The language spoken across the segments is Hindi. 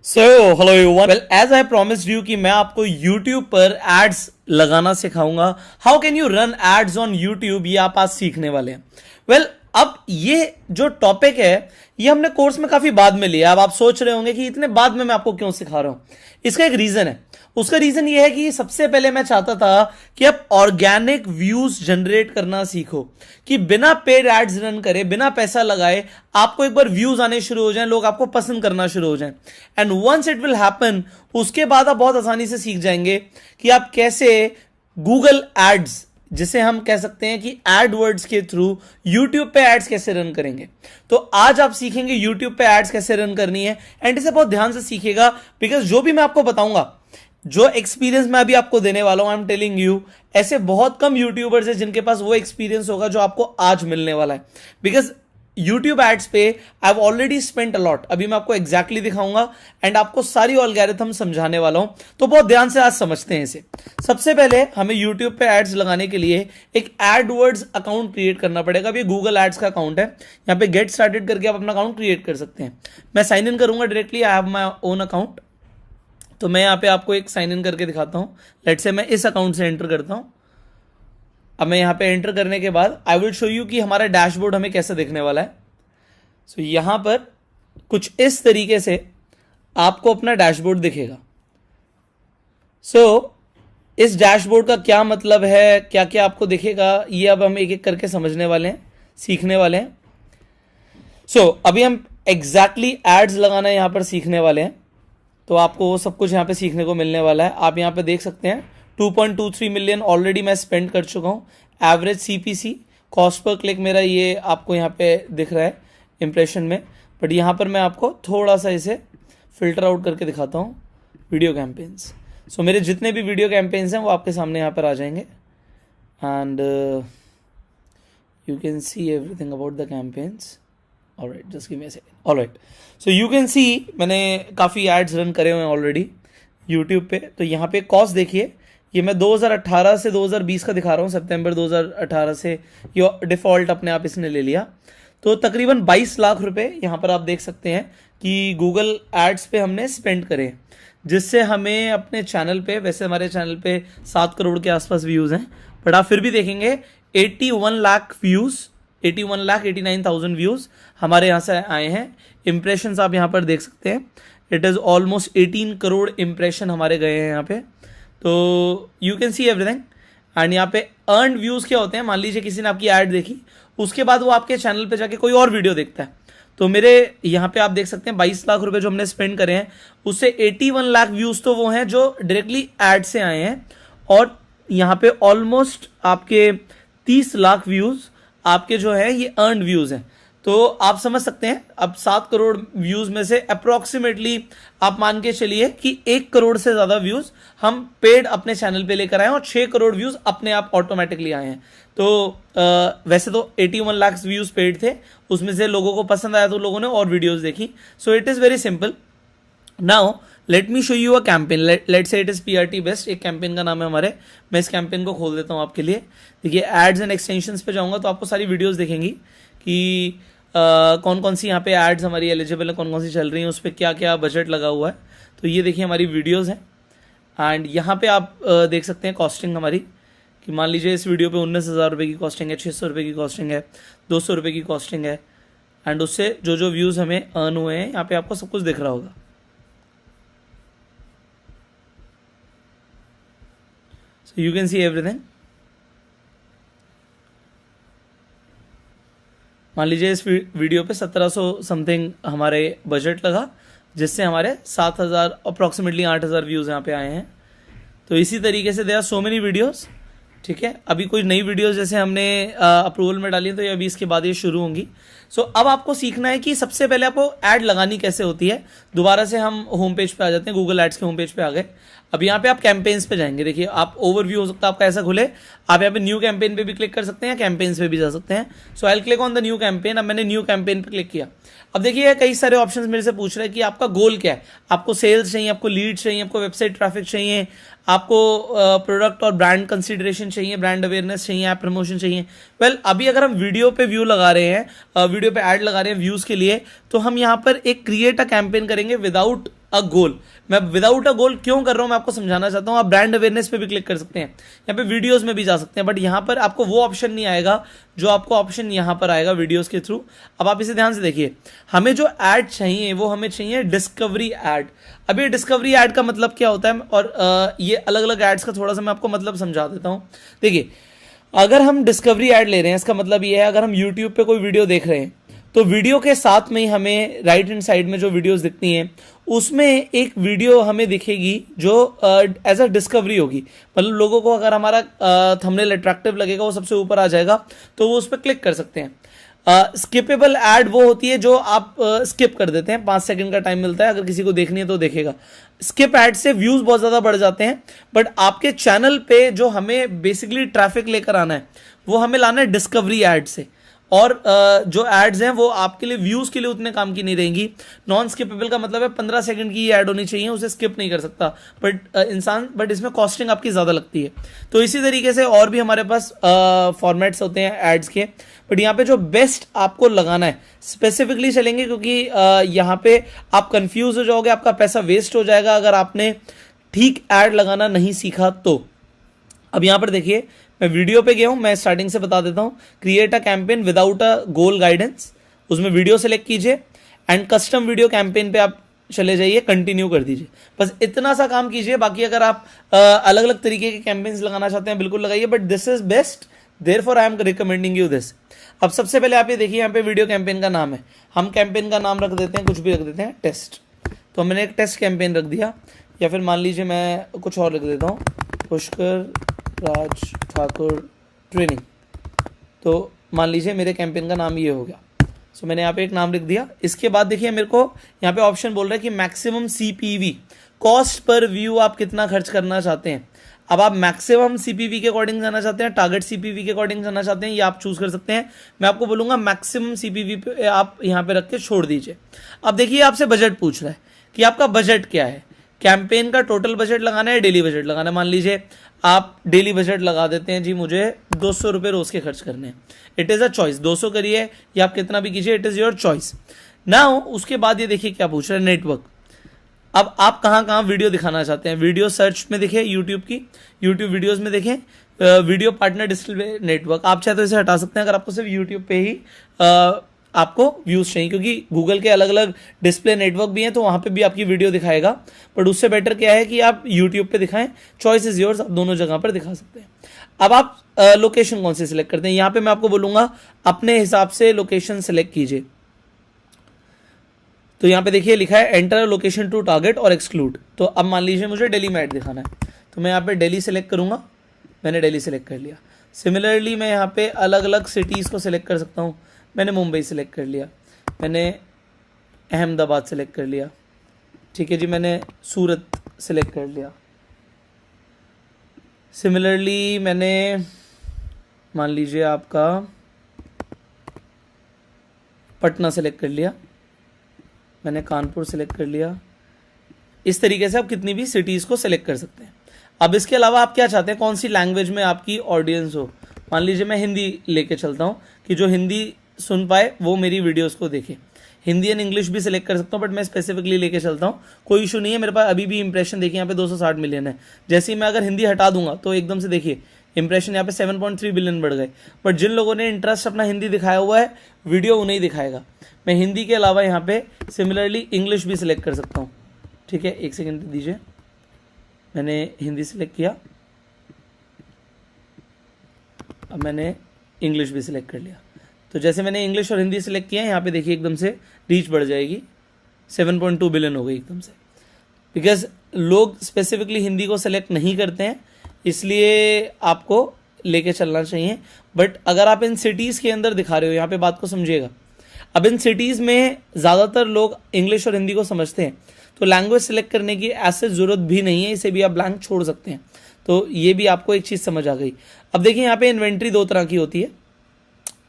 So hello everyone, well as I promised you कि मैं आपको YouTube पर एड्स लगाना सिखाऊंगा। How can you run ads on YouTube, ये आप आज सीखने वाले हैं। वेल अब ये जो टॉपिक है ये हमने कोर्स में काफी बाद में लिया। अब आप सोच रहे होंगे कि इतने बाद में मैं आपको क्यों सिखा रहा हूं। इसका एक रीजन है। उसका रीजन ये है कि सबसे पहले मैं चाहता था कि आप ऑर्गेनिक व्यूज जनरेट करना सीखो, कि बिना पेड एड्स रन करे, बिना पैसा लगाए आपको एक बार व्यूज आने शुरू हो जाएं, लोग आपको पसंद करना शुरू हो जाएं। And once it will happen, उसके बाद आप बहुत आसानी से सीख जाएंगे कि आप कैसे गूगल एड्स, जिसे हम कह सकते हैं कि एडवर्ड्स के थ्रू यूट्यूब पे एड्स कैसे रन करेंगे। तो आज आप सीखेंगे यूट्यूब पे एड्स कैसे रन करनी है। एंड इसे बहुत ध्यान से सीखिएगा, बिकॉज जो भी मैं आपको बताऊंगा, जो एक्सपीरियंस मैं अभी आपको देने वाला हूं, आई एम टेलिंग यू, ऐसे बहुत कम यूट्यूबर्स हैं जिनके पास वो एक्सपीरियंस होगा जो आपको आज मिलने वाला है। बिकॉज यूट्यूब एड्स पे I have already spent a lot. अभी मैं आपको एग्जैक्टली दिखाऊंगा एंड आपको सारी एल्गोरिथम समझाने वाला हूं। तो बहुत ध्यान से आज समझते हैं इसे। सबसे पहले हमें यूट्यूब पे एड्स लगाने के लिए एक एडवर्ड्स अकाउंट क्रिएट करना पड़ेगा। अभी गूगल एड्स का अकाउंट है, यहाँ पे गेट स्टार्टेड करके आप अपना अकाउंट क्रिएट कर सकते हैं। मैं साइन इन करूंगा directly, I have my own account. तो मैं यहाँ पे आपको एक साइन इन करके दिखाता हूँ। लेट्स से मैं इस अकाउंट से एंटर करता हूँ। अब मैं यहाँ पे एंटर करने के बाद आई विल शो यू कि हमारा डैशबोर्ड हमें कैसा दिखने वाला है। सो यहाँ पर कुछ इस तरीके से आपको अपना डैशबोर्ड दिखेगा। इस डैशबोर्ड का क्या मतलब है, क्या क्या आपको दिखेगा, ये अब हम एक एक करके समझने वाले हैं, सीखने वाले हैं। अभी हम एग्जैक्टली एड्स लगाना यहाँ पर सीखने वाले हैं। तो आपको वो सब कुछ यहाँ पे सीखने को मिलने वाला है। आप यहाँ पे देख सकते हैं 2.23 मिलियन ऑलरेडी मैं स्पेंड कर चुका हूँ। Average CPC, cost per click मेरा ये आपको यहाँ पे दिख रहा है इंप्रेशन में। बट यहाँ पर मैं आपको थोड़ा सा इसे फिल्टर आउट करके दिखाता हूँ। वीडियो कैंपेन्स, मेरे जितने भी वीडियो कैंपेन्स हैं वो आपके सामने यहाँ पर आ जाएंगे। And you can see everything about the campaigns. Alright, just give me a second. Alright, so you can see मैंने काफ़ी एड्स रन करे हुए हैं ऑलरेडी यूट्यूब पे। तो यहाँ पे कॉस्ट देखिए, ये मैं 2018 से 2020 का दिखा रहा हूँ। सितंबर 2018 से ये डिफ़ॉल्ट अपने आप इसने ले लिया। तो तकरीबन 22 लाख रुपए यहाँ पर आप देख सकते हैं कि गूगल एड्स पे हमने स्पेंड करे, जिससे हमें अपने चैनल पे, वैसे हमारे चैनल पे 7 करोड़ के आसपास व्यूज़ हैं, बट आप फिर भी देखेंगे 81 लाख व्यूज़, 81,89,000 व्यूज़ हमारे यहाँ से आए हैं। इम्प्रेशंस आप यहाँ पर देख सकते हैं, it is almost 18 crore impression हमारे गए हैं यहाँ पे। तो you can see everything. And यहाँ पे अर्न व्यूज़ क्या होते हैं, मान लीजिए किसी ने आपकी ऐड देखी, उसके बाद वो आपके चैनल पे जाके कोई और वीडियो देखता है। तो मेरे यहाँ पे आप देख सकते हैं 22 लाख रुपए जो हमने स्पेंड करे हैं, उससे 81 लाख व्यूज़ तो वो हैं जो डायरेक्टली ऐड से आए हैं। और यहाँ पे ऑलमोस्ट आपके 30 लाख व्यूज़ आपके जो है ये अर्न व्यूज़ हैं। तो आप समझ सकते हैं अब 7 करोड़ व्यूज़ में से अप्रोक्सीमेटली आप मान के चलिए कि 1 करोड़ से ज़्यादा व्यूज़ हम पेड अपने चैनल पे लेकर आए हैं और 6 करोड़ व्यूज़ अपने आप ऑटोमेटिकली आए हैं। तो वैसे तो 81 लाख व्यूज़ पेड थे, उसमें से लोगों को पसंद आया तो लोगों ने और वीडियोज़ देखी। So it is very simple. Now let me show you a campaign. Let say it is PRT best, एक कैंपेन का नाम है हमारे। मैं इस कैंपेन को खोल देता हूँ आपके लिए। देखिए एड्स एंड एक्सटेंशंस पे जाऊँगा तो आपको सारी वीडियोज़ दिखेंगी कि कौन कौन सी यहाँ पे एड्स हमारी एलिजिबल है, कौन कौन सी चल रही हैं, उस पर क्या क्या बजट लगा हुआ है। तो ये देखिए हमारी वीडियोज़ हैं। एंड यहाँ पे आप देख सकते हैं कॉस्टिंग हमारी, कि मान लीजिए इस वीडियो पे 19,000 रुपये की कॉस्टिंग है, 600 रुपये की कॉस्टिंग है, 200 रुपये की कॉस्टिंग है। एंड उससे जो जो व्यूज़ हमें अर्न हुए हैं यहाँ पे आपको सब कुछ दिख रहा होगा। So you can see everything. मान लीजिए इस वीडियो पे 1700 समथिंग हमारे बजट लगा, जिससे हमारे 7,000 अप्रॉक्सीमेटली 8,000 व्यूज़ यहाँ पे आए हैं। तो इसी तरीके से there are so many videos. ठीक है, अभी कोई नई वीडियोस जैसे हमने अप्रूवल में डाली है, तो ये अभी इसके बाद ये शुरू होंगी। अब आपको सीखना है कि सबसे पहले आपको ऐड लगानी कैसे होती है। दोबारा से हम होम पेज पे आ जाते हैं, गूगल एड्स के होम पेज पे आ गए। अब यहाँ पे आप कैंपेन्स पे जाएंगे। देखिए आप ओवरव्यू हो सकता है आपका ऐसा खुले, आप यहाँ पे न्यू कैंपेन पे भी क्लिक कर सकते हैं, कैंपेन्स पे भी जा सकते हैं। So I will click on the new campaign. अब मैंने न्यू कैंपेन पे क्लिक किया। अब देखिए कई सारे ऑप्शंस मेरे से पूछ रहे हैं कि आपका गोल क्या है। आपको सेल्स चाहिए, आपको लीड चाहिए, आपको वेबसाइट ट्रैफिक चाहिए, आपको प्रोडक्ट और ब्रांड कंसिडरेशन चाहिए, ब्रांड अवेयरनेस चाहिए, ऐप प्रमोशन चाहिए। वेल अभी अगर हम वीडियो पे व्यू लगा रहे हैं, वीडियो पे ऐड लगा रहे हैं व्यूज के लिए, तो हम यहाँ पर एक क्रिएट अ कैंपेन करेंगे विदाउट अ गोल। मैं विदाउट अ गोल क्यों कर रहा हूं मैं आपको समझाना चाहता हूं। आप ब्रांड अवेयरनेस पे भी क्लिक कर सकते हैं, यहाँ पे वीडियोस में भी जा सकते हैं, बट यहाँ पर आपको वो ऑप्शन नहीं आएगा जो आपको ऑप्शन यहाँ पर आएगा वीडियोस के थ्रू। अब आप इसे ध्यान से देखिए, हमें जो ऐड चाहिए वो हमें चाहिए डिस्कवरी ऐड। अब ये डिस्कवरी ऐड का मतलब क्या होता है, और ये अलग अलग एड्स का थोड़ा सा मैं आपको मतलब समझा देता हूं। देखिए, अगर हम डिस्कवरी ऐड ले रहे हैं, इसका मतलब ये है अगर हम यूट्यूब पे कोई वीडियो देख रहे हैं तो वीडियो के साथ में ही हमें राइट हैंड साइड में जो वीडियोस दिखती हैं उसमें एक वीडियो हमें दिखेगी जो एज अ डिस्कवरी होगी। मतलब लोगों को अगर हमारा थंबनेल अट्रैक्टिव लगेगा वो सबसे ऊपर आ जाएगा तो वो उस पर क्लिक कर सकते हैं। स्किपेबल ऐड वो होती है जो आप स्किप कर देते हैं, 5 सेकंड का टाइम मिलता है, अगर किसी को देखनी है तो देखेगा। स्किप ऐड से व्यूज बहुत ज्यादा बढ़ जाते हैं, बट आपके चैनल पे जो हमें बेसिकली ट्रैफिक लेकर आना है वो हमें लाना है डिस्कवरी ऐड से। और जो एड्स हैं वो आपके लिए व्यूज के लिए उतने काम की नहीं रहेंगी। नॉन स्किपेबल का मतलब है 15 सेकंड की ऐड होनी चाहिए, उसे स्किप नहीं कर सकता बट इसमें कॉस्टिंग आपकी ज्यादा लगती है। तो इसी तरीके से और भी हमारे पास फॉर्मेट्स होते हैं एड्स के, बट यहाँ पे जो बेस्ट आपको लगाना है स्पेसिफिकली चलेंगे, क्योंकि यहाँ पे आप कंफ्यूज हो जाओगे, आपका पैसा वेस्ट हो जाएगा अगर आपने ठीक ऐड लगाना नहीं सीखा तो। अब यहां पर देखिए, मैं वीडियो पे गया हूं, मैं स्टार्टिंग से बता देता हूं। Create a campaign without a goal guidance, उसमें वीडियो सेलेक्ट कीजिए एंड कस्टम वीडियो कैंपेन पे आप चले जाइए, कंटिन्यू कर दीजिए। बस इतना सा काम कीजिए, बाकी अगर आप अलग अलग तरीके के कैंपेन्स लगाना चाहते हैं बिल्कुल लगाइए, but this is best, therefore I am recommending you this. अब सबसे पहले आप ये देखिए, यहाँ पे वीडियो कैंपेन का नाम है, हम कैंपेन का नाम रख देते हैं, कुछ भी रख देते हैं, टेस्ट। तो मैंने एक टेस्ट कैंपेन रख दिया, या फिर मान लीजिए मैं कुछ और लिख देता हूँ, पुष्कर राज ठाकुर ट्रेनिंग। तो मान लीजिए मेरे कैंपेन का नाम ये हो गया। सो मैंने यहाँ पे एक नाम लिख दिया। इसके बाद देखिए मेरे को यहाँ पे ऑप्शन बोल रहा है कि maximum CPV, cost per view आप कितना खर्च करना चाहते हैं। अब आप मैक्सिमम सीपीवी के अकॉर्डिंग जाना चाहते हैं, टारगेट सीपीवी के अकॉर्डिंग जाना चाहते हैं, ये आप चूज कर सकते हैं। मैं आपको बोलूंगा मैक्सिमम सीपीवी पे आप यहाँ पे रख के छोड़ दीजिए। अब देखिए आपसे बजट पूछ रहा है कि आपका बजट क्या है, कैंपेन का टोटल बजट लगाना है, डेली बजट लगाना है। मान लीजिए आप डेली बजट लगा देते हैं, जी मुझे 200 रुपये रोज के खर्च करने हैं। इट इज अ चॉइस, 200 करिए या आप कितना भी कीजिए, it is your choice. Now उसके बाद ये देखिए क्या पूछ रहा है, नेटवर्क। अब आप कहाँ कहाँ वीडियो दिखाना चाहते हैं, वीडियो सर्च में देखें, यूट्यूब की यूट्यूब वीडियोस में देखें, वीडियो पार्टनर डिस्प्ले नेटवर्क। आप चाहे तो इसे हटा सकते हैं अगर आपको सिर्फ यूट्यूब पे ही आपको व्यूज चाहिए, क्योंकि गूगल के अलग अलग डिस्प्ले नेटवर्क भी हैं तो वहां पे भी आपकी वीडियो दिखाएगा, बट उससे बेटर क्या है कि आप यूट्यूब पे दिखाएं। चॉइस इज योर्स, आप दोनों जगह पर दिखा सकते हैं। अब आप लोकेशन कौन सी सिलेक्ट करते हैं, यहां पे मैं आपको बोलूंगा अपने हिसाब से लोकेशन सिलेक्ट कीजिए। तो यहां पे देखिए लिखा है एंटर लोकेशन टू टारगेट और एक्सक्लूड। तो अब मान लीजिए मुझे दिल्ली में ऐड दिखाना है, तो मैं यहाँ पे दिल्ली सिलेक्ट करूंगा, मैंने दिल्ली सिलेक्ट कर लिया। सिमिलरली मैं यहाँ पे अलग अलग सिटीज को सिलेक्ट कर सकता हूँ। मैंने मुंबई सेलेक्ट कर लिया, मैंने अहमदाबाद सेलेक्ट कर लिया, ठीक है जी, मैंने सूरत सेलेक्ट कर लिया। सिमिलरली मैंने मान लीजिए आपका पटना सेलेक्ट कर लिया, मैंने कानपुर सेलेक्ट कर लिया। इस तरीके से आप कितनी भी सिटीज़ को सेलेक्ट कर सकते हैं। अब इसके अलावा आप क्या चाहते हैं, कौन सी लैंग्वेज में आपकी ऑडियंस हो। मान लीजिए मैं हिंदी लेके चलता हूँ कि जो हिंदी सुन पाए वो मेरी वीडियोस को देखे। हिंदी एंड इंग्लिश भी सिलेक्ट कर सकता हूँ, बट मैं स्पेसिफिकली लेके चलता हूँ, कोई इशू नहीं है। मेरे पास अभी भी इंप्रेशन देखिए यहाँ पे 260 मिलियन है। जैसे ही मैं अगर हिंदी हटा दूंगा तो एकदम से देखिए इंप्रेशन यहाँ पे 7.3 बिलियन बढ़ गए। बट जिन लोगों ने इंटरेस्ट अपना हिंदी दिखाया हुआ है वीडियो उन्हें दिखाएगा। मैं हिंदी के अलावा यहाँ पे सिमिलरली इंग्लिश भी सिलेक्ट कर सकता हूँ, ठीक है, एक सेकेंड दीजिए। मैंने हिंदी सिलेक्ट किया, अब मैंने इंग्लिश भी सिलेक्ट कर लिया। तो जैसे मैंने इंग्लिश और हिंदी सिलेक्ट किया, यहाँ पे देखिए एकदम से रीच बढ़ जाएगी, 7.2 बिलियन हो गई एकदम से। बिकॉज लोग स्पेसिफिकली हिंदी को सिलेक्ट नहीं करते हैं, इसलिए आपको लेके चलना चाहिए। बट अगर आप इन सिटीज़ के अंदर दिखा रहे हो, यहाँ पे बात को समझिएगा, अब इन सिटीज़ में ज़्यादातर लोग इंग्लिश और हिंदी को समझते हैं, तो लैंग्वेज सिलेक्ट करने की ऐसे ज़रूरत भी नहीं है, इसे भी आप ब्लैंक छोड़ सकते हैं। तो ये भी आपको एक चीज़ समझ आ गई। अब देखिए यहाँ पे इन्वेंट्री दो तरह की होती है,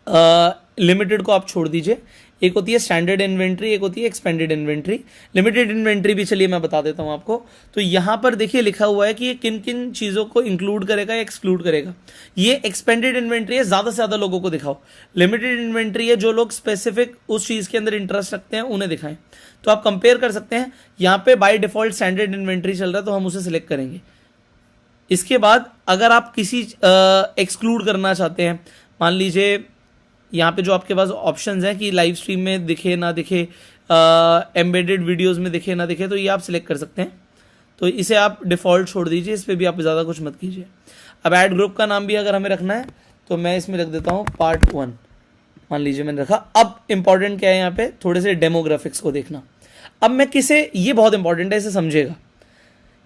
लिमिटेड को आप छोड़ दीजिए। एक होती है स्टैंडर्ड इन्वेंट्री, एक होती है एक्सपेंडेड इन्वेंट्री। लिमिटेड इन्वेंट्री भी चलिए मैं बता देता हूं आपको। तो यहां पर देखिए लिखा हुआ है कि ये किन किन चीजों को इंक्लूड करेगा या एक्सक्लूड करेगा। ये एक्सपेंडेड इन्वेंट्री है, ज्यादा से ज्यादा लोगों को दिखाओ। लिमिटेड इन्वेंट्री है, जो लोग स्पेसिफिक उस चीज के अंदर इंटरेस्ट रखते हैं उन्हें दिखाएं। तो आप कंपेयर कर सकते हैं। यहां पे बाय डिफॉल्ट स्टैंडर्ड इन्वेंट्री चल रहा है तो हम उसे सिलेक्ट करेंगे। इसके बाद अगर आप किसी एक्सक्लूड करना चाहते हैं, मान लीजिए यहाँ पे जो आपके पास ऑप्शंस हैं कि लाइव स्ट्रीम में दिखे ना दिखे, एम्बेडेड वीडियोस में दिखे ना दिखे, तो ये आप सिलेक्ट कर सकते हैं। तो इसे आप डिफ़ॉल्ट छोड़ दीजिए, इस पर भी आप ज़्यादा कुछ मत कीजिए। अब ऐड ग्रुप का नाम भी अगर हमें रखना है तो मैं इसमें रख देता हूँ पार्ट 1, मान लीजिए मैंने रखा। अब इंपॉर्टेंट क्या है यहाँ पे, थोड़े से डेमोग्राफिक्स को देखना। अब मैं किसे, ये बहुत इंपॉर्टेंट है, इसे समझिएगा।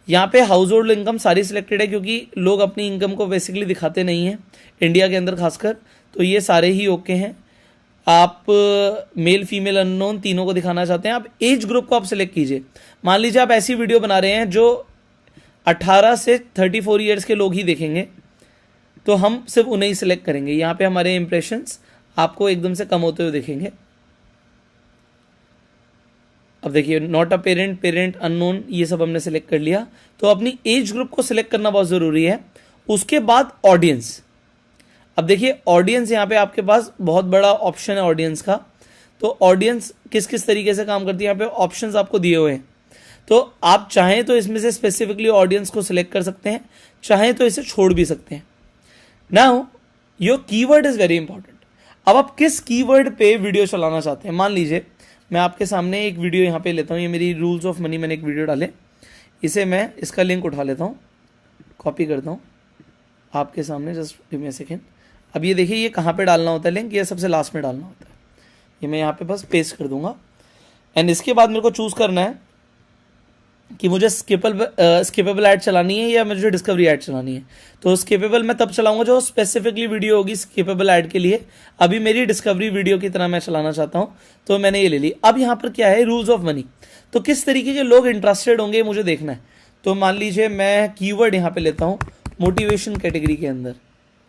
यहाँ पे हाउस होल्ड इनकम सारी सिलेक्टेड है क्योंकि लोग अपनी इनकम को बेसिकली दिखाते नहीं हैं इंडिया के अंदर खासकर, तो ये सारे ही ओके हैं। आप मेल फीमेल अननोन तीनों को दिखाना चाहते हैं। आप एज ग्रुप को आप सिलेक्ट कीजिए। मान लीजिए आप ऐसी वीडियो बना रहे हैं जो 18 से 34 ईयर्स के लोग ही देखेंगे, तो हम सिर्फ उन्हें ही सिलेक्ट करेंगे। यहाँ पे हमारे इंप्रेशंस आपको एकदम से कम होते हुए दिखेंगे। अब देखिए not a parent, parent unknown, ये सब हमने सिलेक्ट कर लिया। तो अपनी एज ग्रुप को सिलेक्ट करना बहुत ज़रूरी है। उसके बाद ऑडियंस। अब देखिए ऑडियंस, यहाँ पे आपके पास बहुत बड़ा ऑप्शन है ऑडियंस का। तो ऑडियंस किस किस तरीके से काम करती है, यहाँ पे ऑप्शंस आपको दिए हुए हैं। तो आप चाहें तो इसमें से स्पेसिफिकली ऑडियंस को सिलेक्ट कर सकते हैं, चाहें तो इसे छोड़ भी सकते हैं। Now your keyword is very important. अब आप किस कीवर्ड पे वीडियो चलाना चाहते हैं। मान लीजिए मैं आपके सामने एक वीडियो यहाँ पे लेता हूँ, ये मेरी रूल्स ऑफ मनी, मैंने एक वीडियो डाले, इसे मैं इसका लिंक उठा लेता हूँ, कॉपी करता हूँ आपके सामने, just give me a second. अब ये देखिए ये कहाँ पे डालना होता है लिंक, ये सबसे लास्ट में डालना होता है। ये मैं यहाँ पे बस पेस्ट कर दूंगा। एंड इसके बाद मेरे को चूज़ करना है कि मुझे स्किपेबल ऐड चलानी है या मुझे डिस्कवरी ऐड चलानी है। तो स्किपेबल मैं तब चलाऊंगा जो स्पेसिफिकली वीडियो होगी स्किपेबल ऐड के लिए। अभी मेरी डिस्कवरी वीडियो की तरह मैं चलाना चाहता हूँ, तो मैंने ये ले ली। अब यहाँ पर क्या है, रूल्स ऑफ मनी। तो किस तरीके के लोग इंटरेस्टेड होंगे मुझे देखना है। तो मान लीजिए मैं कीवर्ड यहाँ पे लेता हूँ मोटिवेशन कैटेगरी के अंदर,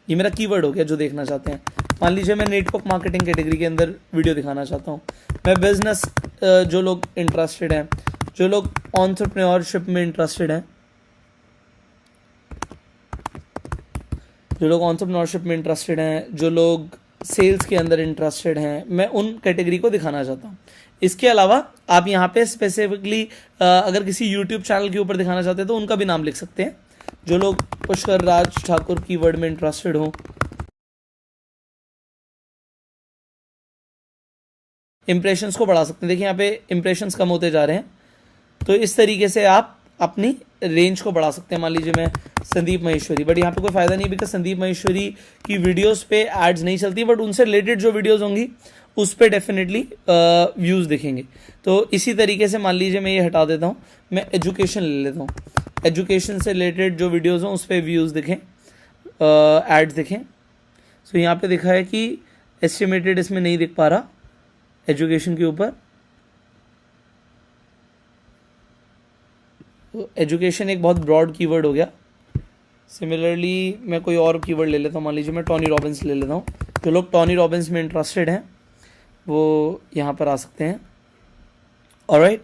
ये मेरा कीवर्ड हो गया जो देखना चाहते हैं। मान लीजिए मैं नेटवर्क मार्केटिंग कैटेगरी के अंदर वीडियो दिखाना चाहता हूँ। मैं बिजनेस, जो लोग इंटरेस्टेड हैं, जो लोग एंटरप्रेन्योरशिप में इंटरेस्टेड हैं, जो लोग एंटरप्रेन्योरशिप में इंटरेस्टेड हैं, जो लोग सेल्स के अंदर इंटरेस्टेड हैं, मैं उन कैटेगरी को दिखाना चाहता हूँ। इसके अलावा आप यहाँ पे स्पेसिफिकली अगर किसी यूट्यूब चैनल के ऊपर दिखाना चाहते हैं तो उनका भी नाम लिख सकते हैं। जो लोग पुष्कर राज ठाकुर कीवर्ड में इंटरेस्टेड हो, इंप्रेशंस को बढ़ा सकते हैं। देखिए यहाँ पे इंप्रेशंस कम होते जा रहे हैं, तो इस तरीके से आप अपनी रेंज को बढ़ा सकते हैं। मान लीजिए मैं संदीप महेश्वरी, बट यहाँ पे कोई फायदा नहीं, बिकॉज संदीप महेश्वरी की वीडियोस पे एड्स नहीं चलती, बट उनसे रिलेटेड जो वीडियोस होंगी उस पर डेफिनेटली व्यूज़ दिखेंगे। तो इसी तरीके से मान लीजिए मैं ये हटा देता हूँ, मैं एजुकेशन ले लेता हूँ। एजुकेशन से रिलेटेड जो वीडियोस हों उस पर व्यूज़ दिखें, एड्स दिखें। सो यहाँ पे दिखा है कि एस्टिमेटेड इसमें नहीं दिख पा रहा एजुकेशन के ऊपर। तो एजुकेशन एक बहुत ब्रॉड कीवर्ड हो गया। सिमिलरली मैं कोई और कीवर्ड ले लेता हूँ, मान लीजिए मैं टॉनी रॉबिन्स ले लेता हूँ। जो लोग टॉनी रॉबिन्स में इंटरेस्टेड हैं वो यहाँ पर आ सकते हैं। ऑलराइट,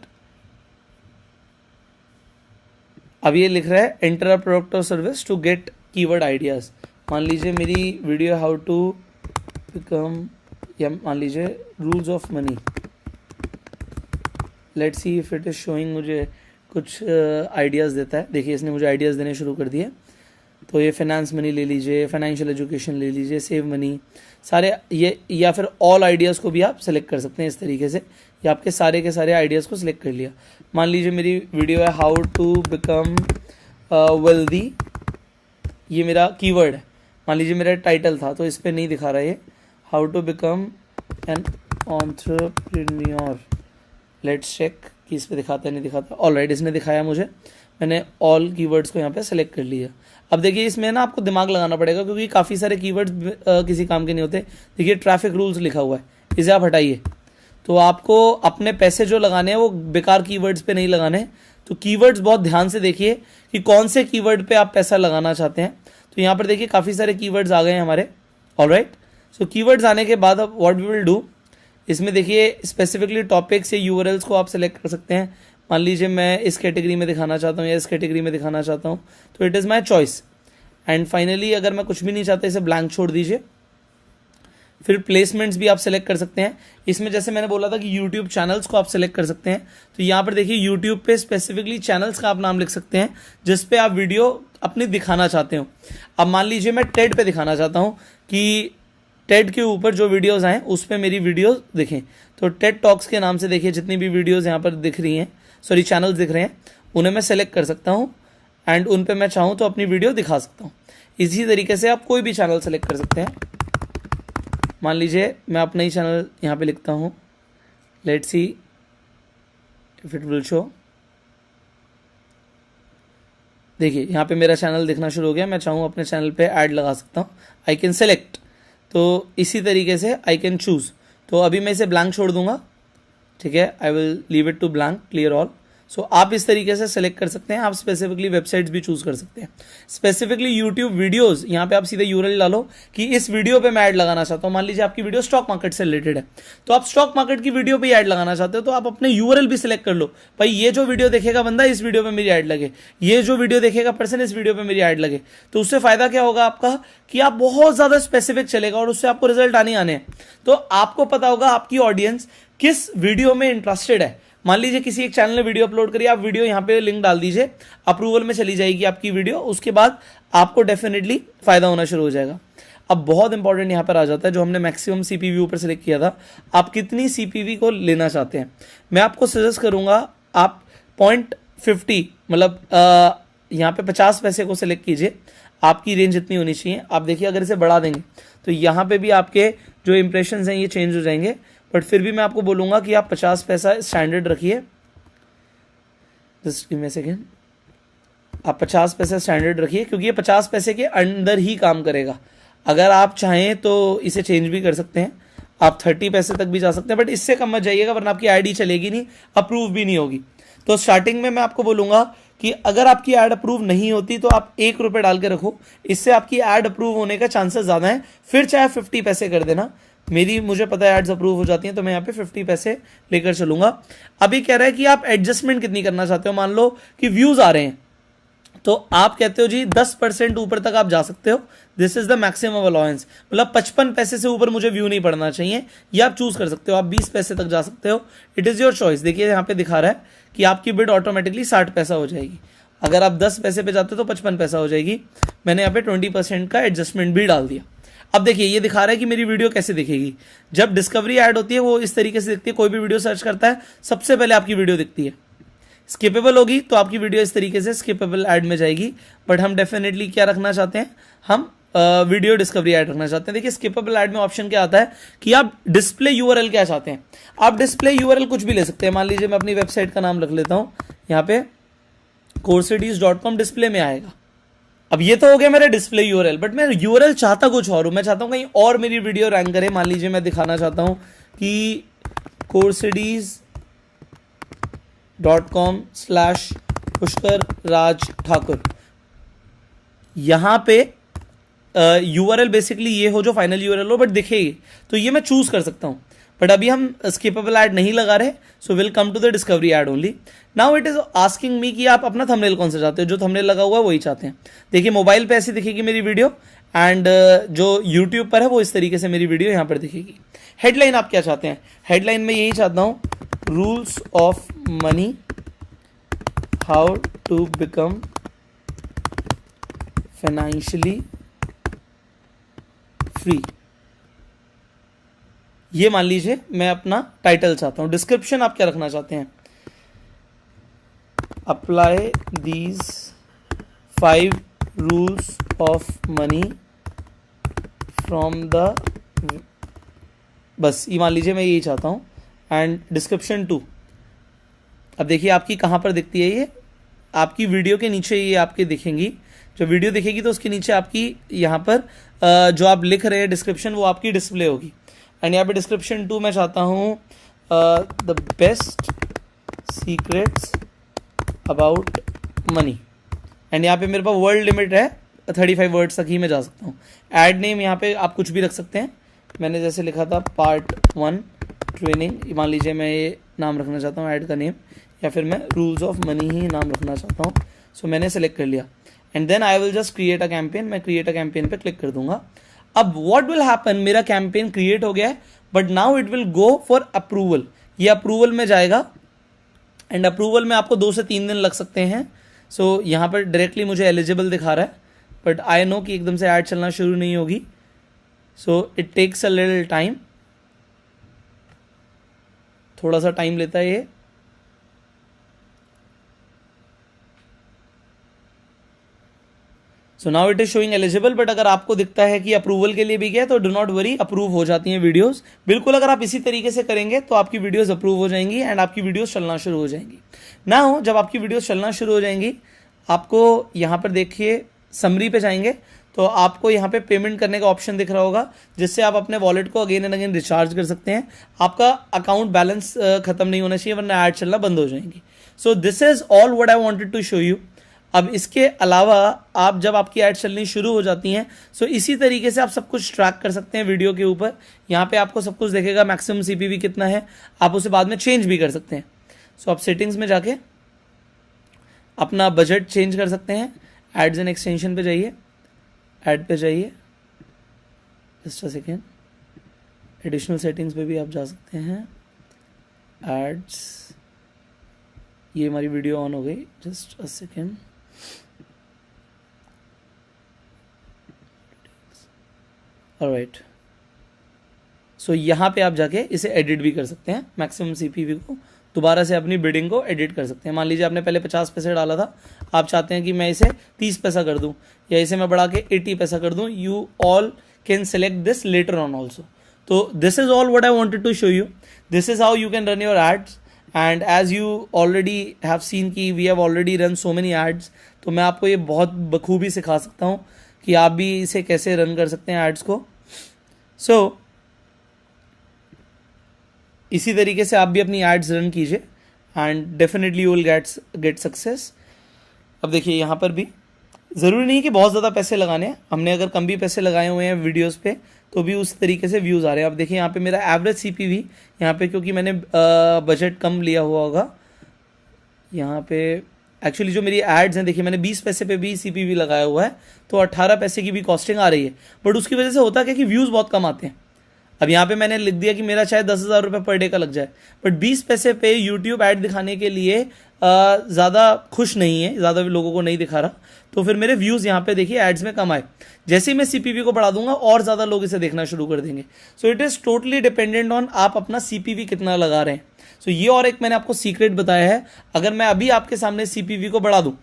अब ये लिख रहा है एंटर अ प्रोडक्ट और service to get keyword ideas. मान लीजिए मेरी वीडियो हाउ टू बिकम, या मान लीजिए rules of money. Let's see if it is showing मुझे कुछ आइडियाज़ देता है। देखिए इसने मुझे आइडियाज़ देने शुरू कर दिए। तो ये फाइनेंस मनी ले लीजिए, फाइनेंशियल एजुकेशन ले लीजिए, सेव मनी, सारे ये, या फिर ऑल आइडियाज़ को भी आप सेलेक्ट कर सकते हैं इस तरीके से। या आपके सारे के सारे आइडियाज़ को सिलेक्ट कर लिया। मान लीजिए मेरी वीडियो है हाउ टू बिकम वेल्दी, ये मेरा कीवर्ड है। मान लीजिए मेरा टाइटल था तो इस पर नहीं दिखा रहा है, how to become an entrepreneur. Let's check कि इस पे दिखाता है नहीं दिखाता। ऑलराइट, इसने दिखाया मुझे, मैंने ऑल कीवर्ड्स को यहाँ पे सेलेक्ट कर लिया। अब देखिए इसमें ना आपको दिमाग लगाना पड़ेगा क्योंकि काफ़ी सारे कीवर्ड्स किसी काम के नहीं होते। देखिए ट्रैफिक रूल्स लिखा हुआ है, इसे आप हटाइए। तो आपको अपने पैसे जो लगाने हैं वो बेकार कीवर्ड्स पे नहीं लगाने। तो कीवर्ड्स बहुत ध्यान से देखिए कि कौन से कीवर्ड पे आप पैसा लगाना चाहते हैं। तो यहाँ पर देखिए काफ़ी सारे कीवर्ड्स आ गए हैं हमारे। ऑलराइट, सो कीवर्ड्स आने के बाद अब व्हाट वी विल डू, इसमें देखिए स्पेसिफिकली टॉपिक्स या यूआरएल्स को आप सेलेक्ट कर सकते हैं। मान लीजिए मैं इस कैटेगरी में दिखाना चाहता हूँ या इस कैटेगरी में दिखाना चाहता हूँ, तो it is my choice. And finally अगर मैं कुछ भी नहीं चाहता, इसे ब्लैंक छोड़ दीजिए। फिर प्लेसमेंट्स भी आप सेलेक्ट कर सकते हैं। इसमें जैसे मैंने बोला था कि यूट्यूब चैनल्स को आप सेलेक्ट कर सकते हैं, तो यहाँ पर देखिए यूट्यूब पे स्पेसिफिकली चैनल्स का आप नाम लिख सकते हैं जिस पे आप वीडियो अपनी दिखाना चाहते हो। अब मान लीजिए मैं टेड पे दिखाना चाहता हूँ कि टेड के ऊपर जो वीडियोस आए उस पर मेरी वीडियोस दिखें, तो टेड टॉक्स के नाम से देखिए जितनी भी वीडियोस यहाँ पर दिख रही हैं, सॉरी चैनल्स दिख रहे हैं, उन्हें मैं सेलेक्ट कर सकता हूँ एंड उन पे मैं चाहूँ तो अपनी वीडियो दिखा सकता हूँ। इसी तरीके से आप कोई भी चैनल सेलेक्ट कर सकते हैं। मान लीजिए मैं अपना ही चैनल यहाँ पे लिखता हूँ, let's see if it will show. देखिए यहाँ पे मेरा चैनल दिखना शुरू हो गया। मैं चाहूँ अपने चैनल पे ऐड लगा सकता हूँ, आई कैन सेलेक्ट। तो इसी तरीके से आई कैन चूज़। तो अभी मैं इसे ब्लैंक छोड़ दूंगा, ठीक है, I will leave it to blank, clear all. So आप इस तरीके से सेलेक्ट कर सकते हैं। आप स्पेसिफिकली वेबसाइट्स भी चूज कर सकते हैं। स्पेसिफिकली यूट्यूब वीडियोस, यहाँ पे आप सीधे यूआरएल डालो कि इस वीडियो पे मैं ऐड लगाना चाहता हूँ। मान लीजिए आपकी वीडियो स्टॉक मार्केट से रिलेटेड है, तो आप स्टॉक मार्केट की वीडियो पे ऐड लगाना चाहते हो, तो आप अपने यूआरएल भी सिलेक्ट कर लो। भाई ये जो वीडियो देखेगा बंदा, इस वीडियो पे मेरी ऐड लगे, ये जो वीडियो देखेगा पर्सन, इस वीडियो पे मेरी ऐड लगे। तो उससे फायदा क्या होगा आपका कि आप बहुत ज्यादा स्पेसिफिक चलेगा और उससे आपको रिजल्ट आने हैं। तो आपको पता होगा आपकी ऑडियंस किस वीडियो में इंटरेस्टेड है। मान लीजिए किसी एक चैनल ने वीडियो अपलोड करी, आप वीडियो यहाँ पे लिंक डाल दीजिए, अप्रूवल में चली जाएगी आपकी वीडियो, उसके बाद आपको डेफिनेटली फायदा होना शुरू हो जाएगा। अब बहुत इंपॉर्टेंट यहाँ पर आ जाता है जो हमने मैक्सिमम सीपीवी ऊपर सेलेक्ट किया था, आप कितनी सीपीवी को लेना चाहते हैं। मैं आपको सजेस्ट करूंगा आप 0.50 मतलब यहाँ पे 50 पैसे को सिलेक्ट कीजिए। आपकी रेंज इतनी होनी चाहिए। आप देखिए अगर इसे बढ़ा देंगे तो यहाँ पे भी आपके जो इंप्रेशंस हैं ये चेंज हो जाएंगे, बट फिर भी मैं आपको बोलूंगा कि आप 50 पैसा स्टैंडर्ड रखिए। Just give me a second. आप 50 पैसा स्टैंडर्ड रखिए क्योंकि ये 50 पैसे के अंदर ही काम करेगा। अगर आप चाहें तो इसे चेंज भी कर सकते हैं, आप 30 पैसे तक भी जा सकते हैं, बट इससे कम मत जाइएगा वरना आपकी आईडी चलेगी नहीं, अप्रूव भी नहीं होगी। तो स्टार्टिंग में मैं आपको बोलूंगा कि अगर आपकी ऐड अप्रूव नहीं होती तो आप 1 रुपये डाल के रखो, इससे आपकी ऐड अप्रूव होने का चांसेस ज्यादा है। फिर चाहे 50 पैसे कर देना, मुझे पता है एड्स अप्रूव हो जाती हैं, तो मैं यहाँ पे 50 पैसे लेकर चलूंगा। अभी कह रहा है कि आप एडजस्टमेंट कितनी करना चाहते हो। मान लो कि व्यूज आ रहे हैं, तो आप कहते हो जी 10% ऊपर तक आप जा सकते हो, this is the maximum allowance, मतलब 55 पैसे से ऊपर मुझे व्यू नहीं पड़ना चाहिए। ये आप चूज कर सकते हो, आप 20 पैसे तक जा सकते हो, इट इज योर चॉइस। देखिए यहाँ पे दिखा रहा है कि आपकी बिड ऑटोमेटिकली 60 पैसा हो जाएगी। अगर आप 10 पैसे पे जाते हो तो 55 पैसा हो जाएगी। मैंने यहाँ पे 20% का एडजस्टमेंट भी डाल दिया। अब देखिए ये दिखा रहा है कि मेरी वीडियो कैसे दिखेगी। जब डिस्कवरी ऐड होती है वो इस तरीके से दिखती है। कोई भी वीडियो सर्च करता है सबसे पहले आपकी वीडियो दिखती है। स्किपेबल होगी तो आपकी वीडियो इस तरीके से स्किपेबल ऐड में जाएगी, बट हम डेफिनेटली क्या रखना चाहते हैं, हम वीडियो डिस्कवरी ऐड रखना चाहते हैं। देखिए स्किपेबल ऐड में ऑप्शन क्या आता है कि आप डिस्प्ले यूआरएल क्या चाहते हैं। आप डिस्प्ले यूआरएल कुछ भी ले सकते हैं। मान लीजिए मैं अपनी वेबसाइट का नाम रख लेता हूं, यहाँ पे coursestudies.com डिस्प्ले में आएगा। अब ये तो हो गया मेरा डिस्प्ले यूआरएल, बट मैं यूआरएल चाहता कुछ और हूं। मैं चाहता हूं कहीं और मेरी वीडियो रैंक करे। मान लीजिए मैं दिखाना चाहता हूं कि coursestudies.com/पुष्कर राज ठाकुर। यहां पे यूआरएल बेसिकली ये हो जो फाइनल यूआरएल हो, बट दिखेगी, तो ये मैं चूज कर सकता हूं। बट अभी हम स्किपेबल ऐड नहीं लगा रहे, so will come to the discovery ad only. Now it is asking me कि आप अपना थंबनेल कौन सा चाहते हो। जो थंबनेल लगा हुआ है वही चाहते हैं। देखिए मोबाइल पे ऐसी दिखेगी मेरी वीडियो, एंड जो यूट्यूब पर है वो इस तरीके से मेरी वीडियो यहाँ पर दिखेगी। हेडलाइन आप क्या चाहते हैं। हेडलाइन में यही चाहता हूँ, rules of money, how to become financially free. ये मान लीजिए मैं अपना टाइटल चाहता हूं। डिस्क्रिप्शन आप क्या रखना चाहते हैं, apply these 5 rules of money from the, बस ये मान लीजिए मैं यही चाहता हूं। एंड डिस्क्रिप्शन 2, अब देखिए आपकी कहां पर दिखती है, ये आपकी वीडियो के नीचे ये आपके दिखेंगी। जो वीडियो दिखेगी तो उसके नीचे आपकी यहाँ पर जो आप लिख रहे हैं डिस्क्रिप्शन वो आपकी डिस्प्ले होगी। एंड यहाँ पे डिस्क्रिप्शन 2 मैं चाहता हूँ the best secrets about money. And यहाँ पे मेरे पास वर्ड लिमिट है 35 वर्ड्स तक ही मैं जा सकता हूँ। ऐड नेम यहाँ पे आप कुछ भी रख सकते हैं, मैंने जैसे लिखा था पार्ट 1 ट्रेनिंग, मान लीजिए मैं ये नाम रखना चाहता हूँ ऐड का नेम, या फिर मैं रूल्स ऑफ मनी ही नाम रखना चाहता हूँ. सो मैंने सेलेक्ट कर लिया and then I will just create a campaign. मैं क्रिएट अ कैंपेन पे क्लिक कर दूंगा. अब व्हाट विल हैपन, मेरा कैंपेन क्रिएट हो गया है but now it will go for approval. ये अप्रूवल में जाएगा एंड अप्रूवल में आपको 2 से 3 दिन लग सकते हैं. सो यहाँ पर डायरेक्टली मुझे एलिजिबल दिखा रहा है बट आई नो कि एकदम से ऐड चलना शुरू नहीं होगी. So it takes a little time, थोड़ा सा टाइम लेता है ये. So now it is showing eligible. But अगर आपको दिखता है कि अप्रूवल के लिए भी गया तो डू नॉट वरी, अप्रूव हो जाती हैं वीडियोस. बिल्कुल अगर आप इसी तरीके से करेंगे तो आपकी वीडियोस अप्रूव हो जाएंगी एंड आपकी वीडियोस चलना शुरू हो जाएंगी. नाउ जब आपकी वीडियोस चलना शुरू हो जाएंगी, आपको यहाँ पर देखिए समरी पे जाएंगे तो आपको यहाँ पे पेमेंट करने का ऑप्शन दिख रहा होगा, जिससे आप अपने वॉलेट को अगेन एंड अगेन रिचार्ज कर सकते हैं. आपका अकाउंट बैलेंस खत्म नहीं होना चाहिए वरना ऐड चलना बंद हो जाएंगी. So this is all what I wanted to show you. अब इसके अलावा आप जब आपकी ऐड चलनी शुरू हो जाती हैं सो इसी तरीके से आप सब कुछ ट्रैक कर सकते हैं वीडियो के ऊपर. यहाँ पे आपको सब कुछ देखेगा, मैक्सिमम सीपीवी कितना है, आप उसे बाद में चेंज भी कर सकते हैं. सो आप सेटिंग्स में जाके अपना बजट चेंज कर सकते हैं. एड्स एंड एक्सटेंशन पे जाइए, ऐड पे जाइए, just a second, additional settings पे भी आप जा सकते हैं. एड्स, ये हमारी वीडियो ऑन हो गई, जस्ट अ सेकेंड. ऑलराइट, सो यहाँ पे आप जाके इसे एडिट भी कर सकते हैं. मैक्सिमम सीपीवी को दोबारा से अपनी बिडिंग को एडिट कर सकते हैं. मान लीजिए आपने पहले 50 पैसे डाला था, आप चाहते हैं कि मैं इसे 30 पैसा कर दूं या इसे मैं बढ़ा के 80 पैसा कर दूं. You all can select this letter on also. तो this is all what I wanted to show you. This is how you can run your ads. And as you already have seen कि we have already run so many ads, तो मैं आपको ये बहुत बखूबी सिखा सकता हूँ कि आप भी इसे कैसे रन कर सकते हैं एड्स को. सो इसी तरीके से आप भी अपनी एड्स रन कीजिए and definitely you will get success. अब देखिए यहाँ पर भी ज़रूरी नहीं कि बहुत ज़्यादा पैसे लगाने हैं. हमने अगर कम भी पैसे लगाए हुए हैं वीडियोस पे तो भी उस तरीके से व्यूज़ आ रहे हैं. अब देखिए यहाँ पे मेरा एवरेज सीपीवी यहाँ पे, क्योंकि मैंने बजट कम लिया हुआ होगा, यहाँ पे एक्चुअली जो मेरी एड्स हैं देखिए मैंने 20 पैसे पे भी सीपीवी लगाया हुआ है तो 18 पैसे की भी कॉस्टिंग आ रही है. बट उसकी वजह से होता क्या कि व्यूज़ बहुत कम आते हैं. अब यहाँ पे मैंने लिख दिया कि मेरा शायद 10,000 रुपये पर डे का लग जाए, बट 20 पैसे पे यूट्यूब ऐड दिखाने के लिए ज़्यादा खुश नहीं है, ज़्यादा लोगों को नहीं दिखा रहा. तो फिर मेरे व्यूज़ यहाँ पे देखिए एड्स में कम आए. जैसे ही मैं सीपीवी को बढ़ा दूंगा और ज़्यादा लोग इसे देखना शुरू कर देंगे. सो it is totally dependent on आप अपना सीपीवी कितना लगा रहे हैं. सो ये और एक मैंने आपको सीक्रेट बताया है. अगर मैं अभी आपके सामने सीपीवी को बढ़ा दूँ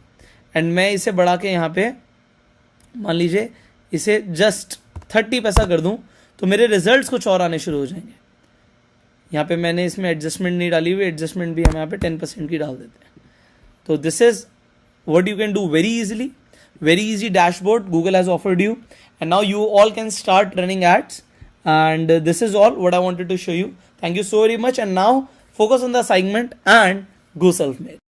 एंड मैं इसे बढ़ा के यहाँ पे मान लीजिए इसे जस्ट 30 पैसा कर दूँ तो मेरे रिजल्ट्स कुछ और आने शुरू हो जाएंगे. यहाँ पे मैंने इसमें एडजस्टमेंट नहीं डाली हुई, एडजस्टमेंट भी हम यहाँ पे 10% की डाल देते हैं. तो this is what you can do very easily. very easy dashboard Google has offered you, and now you all can start running ads. And this is all what I wanted to show you. Thank you so very much. And now focus on the assignment and go self-made.